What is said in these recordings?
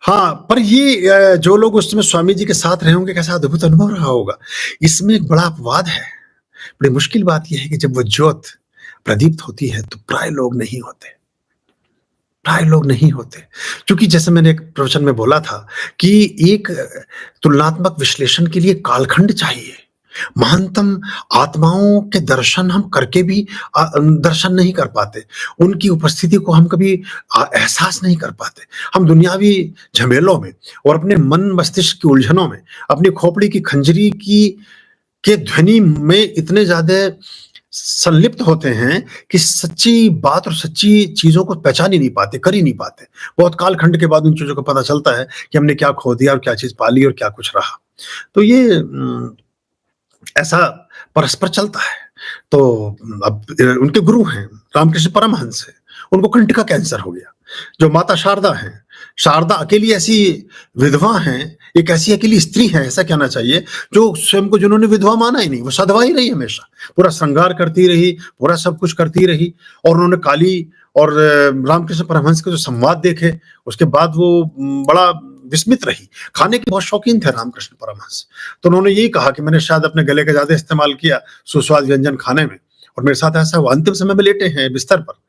हाँ, पर ये जो लोग उस समय स्वामी जी के साथ रहे होंगे, कैसा अद्भुत अनुभव रहा होगा। इसमें एक बड़ा अपवाद है। बड़ी मुश्किल बात ये है कि जब वो ज्योत प्रदीप्त होती है, तो प्राय लोग नहीं होते। प्राय लोग नहीं होते। क्योंकि जैसे मैंने एक प्रवचन में बोला था कि एक तुलनात्मक विश्लेषण के लिए कालखंड चाहिए। महानतम आत्माओं के दर्शन हम करके भी दर्शन नहीं कर पाते। उनकी उपस्थिति को हम कभी एहसास नहीं कर पाते। हम दुनियावी झमेलों में और अपने मन मस्तिष्क की उलझनों में, अपनी खोपड़ी की खंजरी की के ध्वनि में इतने ज़्यादा संलिप्त होते हैं कि सच्ची बात और सच्ची चीज़ों को पहचान ही नहीं पाते, कर ही नहीं पाते। बहुत कालखंड के बाद उन चीज़ों को पता चलता है कि हमने क्या खो दिया और क्या चीज़ पा ली और क्या कुछ रहा। तो ये ऐसा परस्पर चलता है। तो अब उनके गुरु हैं, रामकृष्ण परमहंस हैं, उनको कंठ का कैंसर हो गया। जो माता शारदा हैं, शारदा अकेली ऐसी विधवा हैं, एक ऐसी अकेली स्त्री है, ऐसा कहना चाहिए, जो स्वयं को जिन्होंने विधवा माना ही नहीं, वो सधवा ही रही हमेशा। पूरा श्रृंगार करती रही, पूरा सब कुछ करती रही और उन्होंने काली और रामकृष्ण परमहंस के जो संवाद देखे, उसके बाद वो बड़ा विस्मित रही। खाने के बहुत शौकीन थे रामकृष्ण परमहंस। तो उन्होंने यही कहा कि मैंने शायद अपने गले का ज़्यादा इस्तेमाल किया सुस्वाद व्यंजन खाने में और मेरे साथ ऐसा हुआ। अंतिम समय में लेटे हैं बिस्तर पर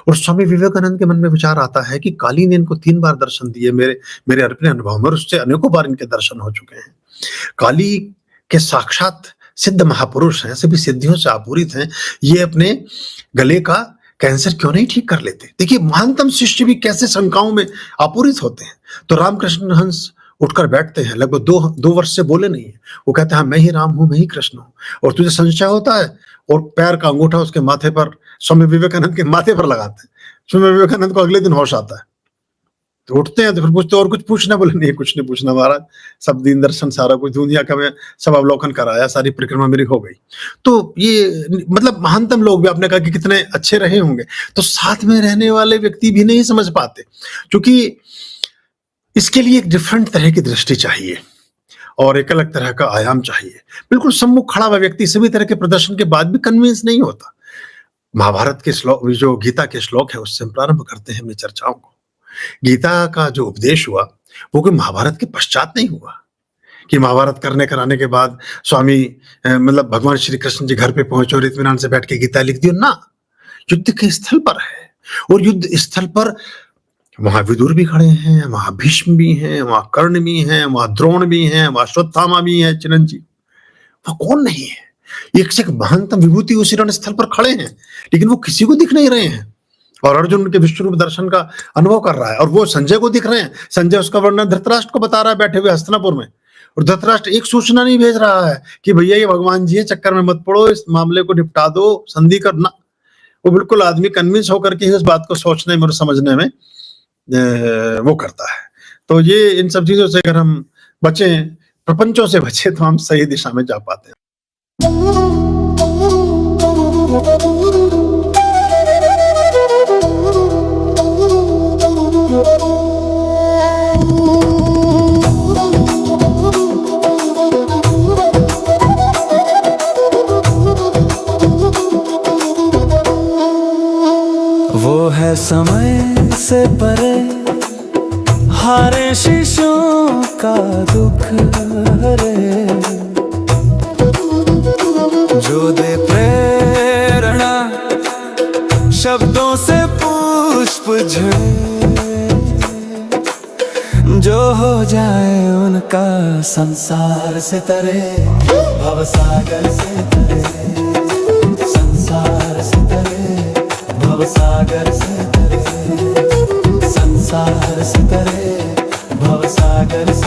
और स्वामी विवेकानंद के मन में विचार आता है कि काली ने इनको 3 बार दर्शन दिए मेरे मेरे अपने अनुभव में और उससे अनेकों बार इनके दर्शन हो चुके हैं। काली के साक्षात सिद्ध महापुरुष हैं, सभी सिद्धियों से आपूरित हैं। ये अपने गले का कैंसर क्यों नहीं ठीक कर लेते? देखिए महानतम शिष्य भी कैसे शंकाओं में आपूरित होते हैं। तो रामकृष्ण हंस उठकर बैठते हैं, लगभग 2 वर्ष से बोले नहीं है। वो कहते हैं मैं ही राम हूँ, मैं ही कृष्ण हूँ और तुझे संशय होता है, और पैर का अंगूठा उसके माथे पर, स्वामी विवेकानंद के माथे पर लगाते हैं। स्वामी विवेकानंद को अगले दिन होश आता है, तो उठते हैं तो फिर पूछते और कुछ पूछना? बोले नहीं, कुछ नहीं पूछना महाराज, सब दीन दर्शन सारा कुछ दुनिया का मैं सब अवलोकन कराया, सारी परिक्रमा मेरी हो गई। तो ये मतलब महानतम लोग भी आपने कहा कि कितने अच्छे रहे होंगे, तो साथ में रहने वाले व्यक्ति भी नहीं समझ पाते, क्योंकि इसके लिए एक डिफरेंट तरह की दृष्टि चाहिए और एक अलग तरह का आयाम चाहिए। बिल्कुल सम्मुख खड़ा हुआ व्यक्ति सभी तरह के प्रदर्शन के बाद भी कन्विंस नहीं होता। महाभारत के श्लोक, जो गीता के श्लोक है, उससे हम प्रारंभ करते हैं अपनी चर्चाओं को। गीता का जो उपदेश हुआ वो कोई महाभारत के पश्चात नहीं हुआ कि महाभारत करने कराने के बाद स्वामी मतलब भगवान श्री कृष्ण जी घर पे पहुंचे और इत्मीनान से बैठ के गीता लिख दी ना। युद्ध के स्थल पर है और युद्ध स्थल पर वहां विदुर भी खड़े हैं, वहां भीष्म भी हैं, वहां कर्ण भी हैं, वहां द्रोण भी हैं, वहां अश्वत्थामा भी हैं, चिरंजीव। वहां कौन नहीं है? एक से एक महानतम विभूति उसी रण स्थल पर खड़े हैं, लेकिन वो किसी को दिख नहीं रहे हैं। और अर्जुन उनके विश्व रूप दर्शन का अनुभव कर रहा है और वो संजय को दिख रहे हैं। संजय उसका वर्णन धृतराष्ट्र को बता रहा है बैठे हुए हस्तिनापुर में, और धृतराष्ट्र एक सूचना नहीं भेज रहा है कि भैया ये भगवान जी है, चक्कर में मत पड़ो, इस मामले को निपटा दो, संधि करना। वो बिल्कुल आदमी कन्विंस होकर के ही उस बात को सोचने में और समझने में वो करता है। तो ये इन सब चीजों से अगर हम बचें, प्रपंचों से बचें, तो हम सही दिशा में जा पाते हैं। वो है समय से परे, हारे शीशों का दुख हरे, जो दे प्रेरणा शब्दों से पुष्प झरे, जो हो जाए उनका संसार से तरे, भवसागर से तरे, संसार से तरे, भवसागर से तरे, संसार से तरे, भवसागर से